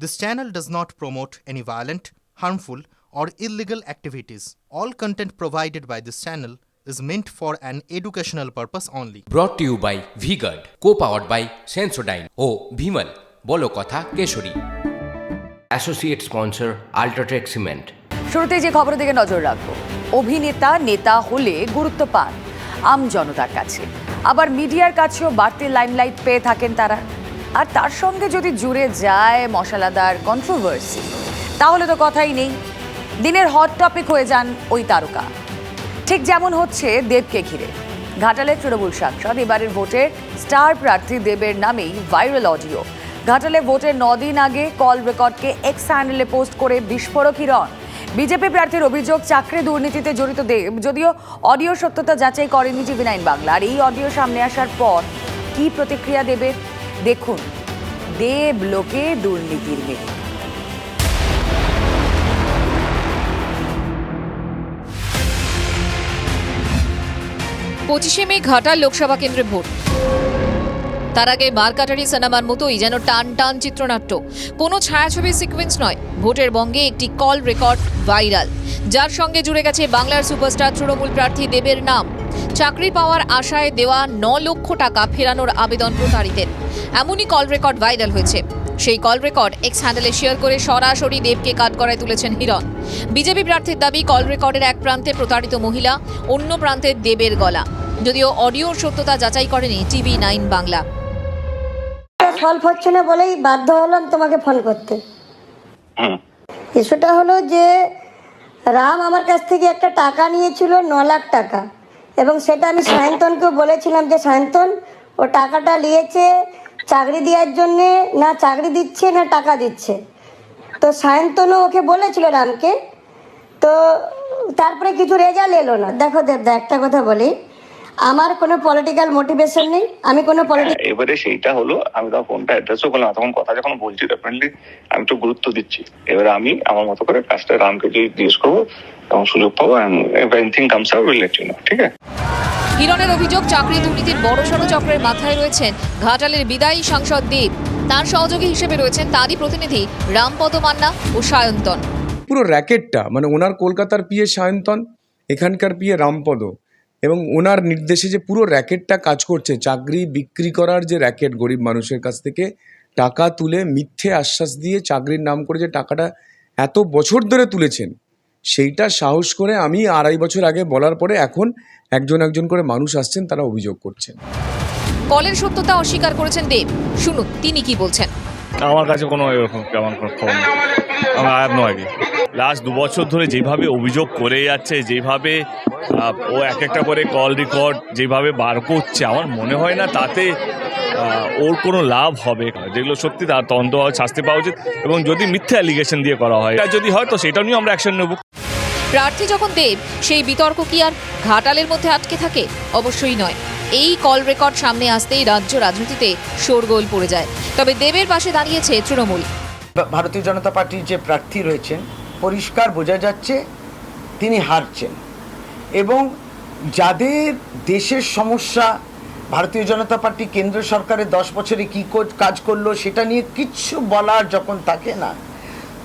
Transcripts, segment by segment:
This channel does not promote any violent, harmful, or illegal activities. All content provided by this channel is meant for an educational purpose only. Brought to you by V-Guard, co-powered by Sensodyne O Bhimal, বলো কথা Keshari. Associate sponsor Ultratech Cement। শুরুতে যে খবরের দিকে নজর রাখবো, অভিনেতা নেতা হলে গুরুত্ব পান আম জনতার কাছে, আবার মিডিয়ার কাছেও বাড়তি লাইমলাইট পেয়ে থাকেন তারা। আর তার সঙ্গে যদি জুড়ে যায় মশলাদার কন্ট্রোভার্সি, তাহলে তো কথাই নেই, দিনের হট টপিক হয়ে যান ওই তারকা। ঠিক যেমন হচ্ছে দেবকে ঘিরে। ঘাটালের তৃণমূল সাংসদ এবারের ভোটের স্টার প্রার্থী দেবের নামেই ভাইরাল অডিও। ঘাটালে ভোটের 9 দিন আগে কল রেকর্ডকে এক্স হ্যান্ডেলে পোস্ট করে বিস্ফোরক হিরণ। বিজেপি প্রার্থীর অভিযোগ চাকরি দুর্নীতিতে জড়িত দেব, যদিও অডিও সত্যতা যাচাই করেনি TV9 বাংলা। আর এই অডিও সামনে আসার পর কি প্রতিক্রিয়া দেবের, দেখুন। দেব লোকে দুর্নীতির মেয়ে। 25শে মে ঘাটাল লোকসভা কেন্দ্রে ভোট। তার আগে মারকাটারি সিনেমার মতোই যেন টান টান চিত্রনাট্য, কোনো ছায়াছবির সিকোয়েন্স নয়। ভোটের বঙ্গে একটি কল রেকর্ড ভাইরাল, যার সঙ্গে জুড়ে গেছে বাংলার সুপারস্টার তৃণমূল প্রার্থী দেবের নাম। চাকরি পাওয়ার আশায় দেওয়া 9 লক্ষ টাকা ফেরানোর আবেদন প্রতারিতের। এমনই কল রেকর্ড ভাইরাল হয়েছে। সেই কল রেকর্ড এক্স হ্যান্ডেলে শেয়ার করে সরাসরি দেবকে কাঠগড়ায় তুলেছেন হিরণ। বিজেপি প্রার্থীর দাবি, কল রেকর্ডের এক প্রান্তে প্রতারিত মহিলা, অন্য প্রান্তে দেবের গলা। যদিও অডিওর সত্যতা যাচাই করেনি TV9 বাংলা। সলভ হচ্ছে না বলেই বাধ্য হলাম তোমাকে ফোন করতে। ইস্যুটা হলো যে রাম আমার কাছ থেকে একটা টাকা নিয়েছিল 9 লাখ টাকা, এবং সেটা আমি সায়ন্তনকে বলেছিলাম যে সায়ন্তন ও টাকাটা নিয়েছে চাকরি দেওয়ার জন্যে, না চাকরি দিচ্ছে না টাকা দিচ্ছে। তো সায়ন্তনও ওকে বলেছিল রামকে, তো তারপরে কিছু রেজাল্ট এলো না। দেখো দেবদা, একটা কথা বলি, আমার কোনো পলিটিক্যাল মোটিভেশন নেই, আমি কোনো এবারে সেইটা হলো আমি তখন ফোনটা অ্যাড্রেসও করলাম, তখন কথা যখন বলছি ডেফিনেটলি আমি একটু গুরুত্ব দিচ্ছি। এবারে আমি আমার মতো করে কাজটা রামকে যদি জিজ্ঞেস করবো তখন সুযোগ পাবো, anything comes out will let you know, ঠিক আছে? হিরণের অভিযোগ, চাকরি দুর্নীতির বড়সড় চক্রের মাথায় রয়েছেন ঘাটালের বিদায়ী সাংসদ দেব। তার সহযোগী হিসেবে রয়েছেন তারই প্রতিনিধি রামপদ মান্না ও সায়ন্তন। পুরো র্যাকেটটা মানে ওনার কলকাতার পিএ সায়ন্তন, এখানকার পিএ রামপদ, এবং ওনার নির্দেশে যে পুরো র্যাকেটটা কাজ করছে, চাকরি বিক্রি করার যে র্যাকেট, গরিব মানুষের কাছ থেকে টাকা তুলে মিথ্যে আশ্বাস দিয়ে চাকরির নাম করে যে টাকাটা এত বছর ধরে তুলেছেন, সেইটা সাহস করে আমি 2.5 বছর আগে বলার পরে এখন একজন একজন করে মানুষ আসছেন, তারা অভিযোগ করছেন। কলের সত্যতা অস্বীকার করেছেন দেব। শুনুন তিনি কি বলছেন। আমার কাছে কোনো এরকম কেমন খবর নেই, আমার আর নয়। লাস্ট 2 বছর ধরে যেভাবে অভিযোগ করে যাচ্ছে, যেভাবে ও এক একটা করে কল রেকর্ড যেভাবে বার করছে, আমার মনে হয় না তাতে ওর কোনো লাভ হবে। যেগুলো সত্যি তার তদন্ত হয়, শাস্তি পাওয়া উচিত, এবং যদি মিথ্যা অ্যালিগেশন দিয়ে করা হয়, এটা যদি হয় তো সেটা নিয়েও আমরা অ্যাকশন নেব। প্রার্থী যখন দেব, সেই বিতর্ক কি আর ঘাটালের মধ্যে আটকে থাকে? অবশ্যই নয়। এই কল রেকর্ড সামনে আসতেই রাজ্য রাজনীতিতে শোরগোল পড়ে যায়। তবে দেবের পাশে দাঁড়িয়েছে তৃণমূল। ভারতীয় জনতা পার্টির যে প্রার্থী রয়েছেন, পরিষ্কার বোঝা যাচ্ছে তিনি হারছেন, এবং যাদের দেশের সমস্যা, ভারতীয় জনতা পার্টি কেন্দ্র সরকারের 10 বছরে কী কাজ করলো সেটা নিয়ে কিচ্ছু বলার যখন থাকে না,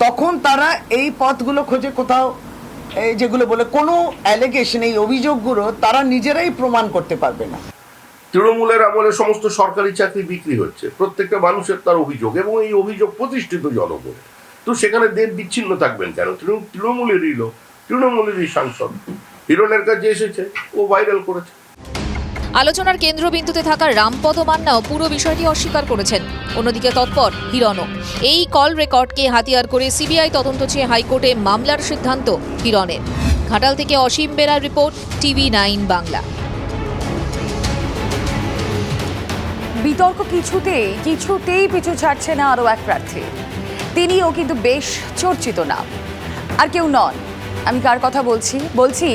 তখন তারা এই পথগুলো খোঁজে কোথাও, যেগুলো বলে কোনো অ্যালিগেশন, এই অভিযোগগুলো তারা নিজেরাই প্রমাণ করতে পারবে না। তৃণমূলের আমলে সমস্ত সরকারি চাকরি বিক্রি হচ্ছে, প্রত্যেকটা মানুষের তার অভিযোগ, এবং এই অভিযোগ প্রতিষ্ঠিত জনগণ। তো সেখানে দেব বিচ্ছিন্ন থাকবেন কেন? তৃণমূলেরই লোক, তৃণমূলেরই সাংসদ, হিরণের কাছে এসেছে, ও ভাইরাল করেছে। আলোচনার কেন্দ্রবিন্দুতে থাকা রামপদ মান্নাও পুরো বিষয়টি অস্বীকার করেছেন। অন্যদিকে তৎপর হিরণও। এই কল রেকর্ডকে হাতিয়ার করে সিবিআই তদন্ত চেয়ে হাইকোর্টে মামলার সিদ্ধান্ত হিরণের। ঘাটাল থেকে অসীম বেরার রিপোর্ট, TV9 বাংলা। বিতর্ক কিছুতেই পিছু ছাড়ছে না আরও এক প্রার্থী। তিনিও কিন্তু বেশ চর্চিত নাম, আর কেউ নন। আমি কার কথা বলছি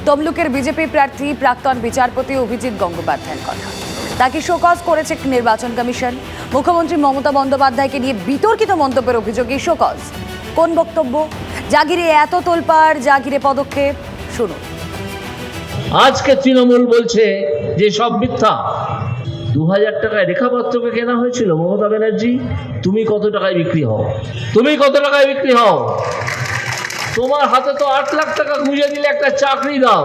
তমলুকের বিজেপি প্রার্থী প্রাক্তন বিচারপতি অভিজিৎ গঙ্গোপাধ্যায়ের কথা। তাকে শোকজ করেছে নির্বাচন কমিশন। মুখ্যমন্ত্রী মমতা বন্দ্যোপাধ্যায়কে নিয়ে বিতর্কিত মন্তব্যের অভিযোগে শোকজ। কোন বক্তব্য? জাগিরে এত তোলপাড়, জাগিরে পদক্ষেপ, শুনুন। আজকে তৃণমূল বলছে যে সব মিথ্যা, 2000 টাকায় রেখাপাত্রকে কেনা হয়েছিল মমতা ব্যানার্জি। তুমি কত টাকায় বিক্রি হও? তুমি কত টাকায় বিক্রি হও? তোমার হাতে তো 8 লাখ টাকা গুঁজে দিলে একটা চাকরি দাও,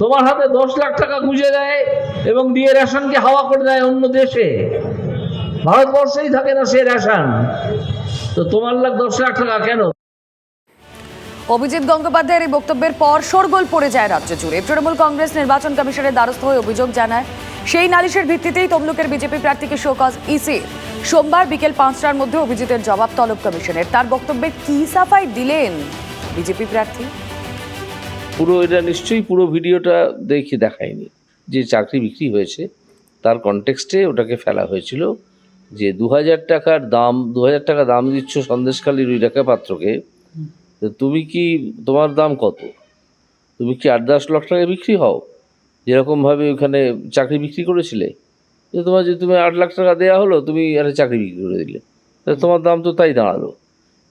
তোমার হাতে 10 লাখ টাকা গুঁজে দেয় এবং দিয়ে রেশনকে হাওয়া করে দেয় অন্য দেশে। ভারতবর্ষেই থাকে না সে রেশন, তো তোমার 10 লাখ টাকা কেন? অভিজিৎ গঙ্গোপাধ্যায়ের এই বক্তব্যের পর শোরগোল পড়ে যায় রাজ্য জুড়ে। তৃণমূল কংগ্রেস নির্বাচন কমিশনের দ্বারস্থ হয়ে অভিযোগ জানায়। সেই নালিশের ভিত্তিতেই তমলুকের বিজেপি প্রার্থীকে শোকজ ইসি। সোমবার বিকেল 5টার মধ্যে অভিজিতের জবাব তলব কমিশনের। তার বক্তব্যে কি সাফাই দিলেন বিজেপি প্রার্থী? পুরো এটা নিশ্চয়ই পুরো ভিডিওটা দেখায়নি। যে চাকরি বিক্রি হয়েছে তার কনটেক্সটে ওটাকে ফেলা হয়েছিল যে 2000 টাকার দাম, 2000 টাকা দাম দিচ্ছ সন্দেশখালীর ওই রেখাপাত্রকে, তুমি কি, তোমার দাম কত? তুমি কি 8-10 লাখ টাকায় বিক্রি হও, যেরকমভাবে ওখানে চাকরি বিক্রি করেছিলে? যে তোমার যে তুমি 8 লাখ টাকা দেওয়া হলো, তুমি একটা চাকরি বিক্রি করে দিলে, তোমার দাম তো তাই দাঁড়ালো।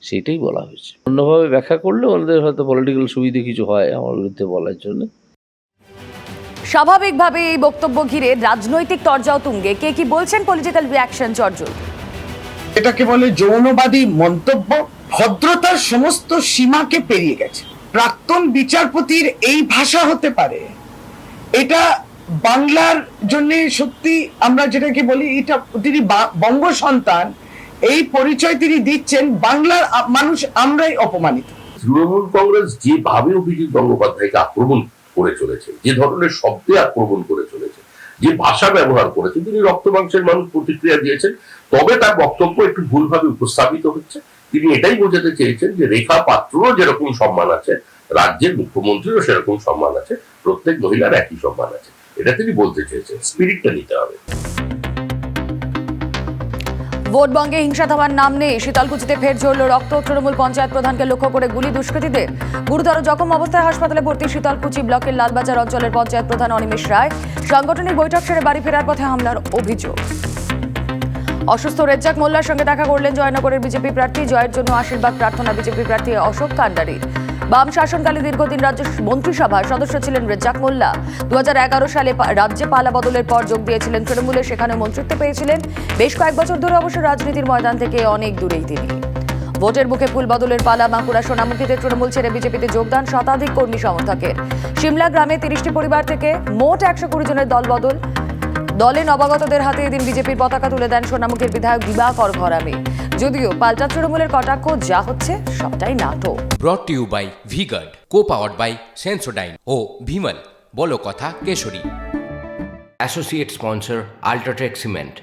সেইটাই বলা হয়েছে। অন্যভাবে ব্যাখ্যা করলে ওনাদের হয়তো পলিটিক্যাল সুবিধে কিছু হয় আমার বিরুদ্ধে বলার জন্য। স্বাভাবিকভাবে এই বক্তব্য ঘিরে রাজনৈতিক তরজাও তুঙ্গে। কে কি বলছেন, পলিটিক্যাল রিঅ্যাকশন চর্চল। এটাকে বলে যৌনবাদী মন্তব্য, ভদ্রতার সমস্ত সীমাকে পেরিয়ে গেছে। প্রাক্তন বিচারপতির এই ভাষা হতে পারে, এটা বাংলার জন্য সত্যি আমরা যেটাকে বলি, এটা তিনি বঙ্গ সন্তান, এই পরিচয় তিনি দিচ্ছেন। বাংলার মানুষ আমরাই অপমানিত। তৃণমূল কংগ্রেস যেভাবে অভিজিৎ গঙ্গোপাধ্যায়কে আক্রমণ করে চলেছে, যে ধরনের শব্দে আক্রমণ করে চলেছে, যে ভাষা ব্যবহার করেছে, তিনি রক্ত মাংসের মানুষ প্রতিক্রিয়া দিয়েছেন। তবে তার বক্তব্য একটু ভুলভাবে উপস্থাপিত হচ্ছে। তিনি এটাই বোঝাতে চেয়েছেন যে রেখা পাত্রও যেরকম সম্মান আছে, রাজ্যের মুখ্যমন্ত্রীরও সেরকম সম্মান আছে, প্রত্যেক মহিলার একই সম্মান আছে, এটা তিনি বলতে চেয়েছেন। স্পিরিটটা নিতে হবে। ভোটবঙ্গে হিংসা থামার নাম নেই। শীতলকুচিতে ফের ঝরল রক্ত। তৃণমূল পঞ্চায়েত প্রধানকে লক্ষ্য করে গুলি দুষ্কৃতীদের। গুরুতর জখম অবস্থায় হাসপাতালে ভর্তি শীতলকুচি ব্লকের লালবাজার অঞ্চলের পঞ্চায়েত প্রধান অনিমেষ রায়। সাংগঠনিক বৈঠক সেরে বাড়ি ফেরার পথে হামলার অভিযোগ। অসুস্থ রেজ্জাক মোল্লার সঙ্গে দেখা করলেন জয়নগরের বিজেপি প্রার্থী। জয়ের জন্য আশীর্বাদ প্রার্থনা বিজেপি প্রার্থী অশোক কান্ডারির। বাম শাসনকালে দীর্ঘদিন রাজ্য মন্ত্রিসভার সদস্য ছিলেন রেজ্জাক মোল্লা। 2011 সালে রাজ্যে পালা বদলের পর যোগ দিয়েছিলেন তৃণমূলে, সেখানে মন্ত্রিত্ব পেয়েছিলেন। বেশ কয়েক বছর ধরে অবশ্য রাজনীতির ময়দান থেকে অনেক দূরেই তিনি। ভোটের মুখে ফুল বদলের পালা। বাঁকুড়া সোনামুখীতে তৃণমূল ছেড়ে বিজেপিতে যোগদান শতাধিক কর্মী সমর্থকের। সিমলা গ্রামে 30টি পরিবার থেকে মোট 120 জনের দল বদল। দলে নবাগতদের হাতে এদিন বিজেপির পতাকা তুলে দেন সোনামুখীর বিধায়ক দিবাকর ঘরামি। যদিও পাল্টা তৃণমূলের কটাক্ষ, যা হচ্ছে সবটাই নাটক। Brought to you by V-Guard, co powered by Sensodyne ও ভিমল, বলো কথা কেশরী। Associate sponsor UltraTech cement.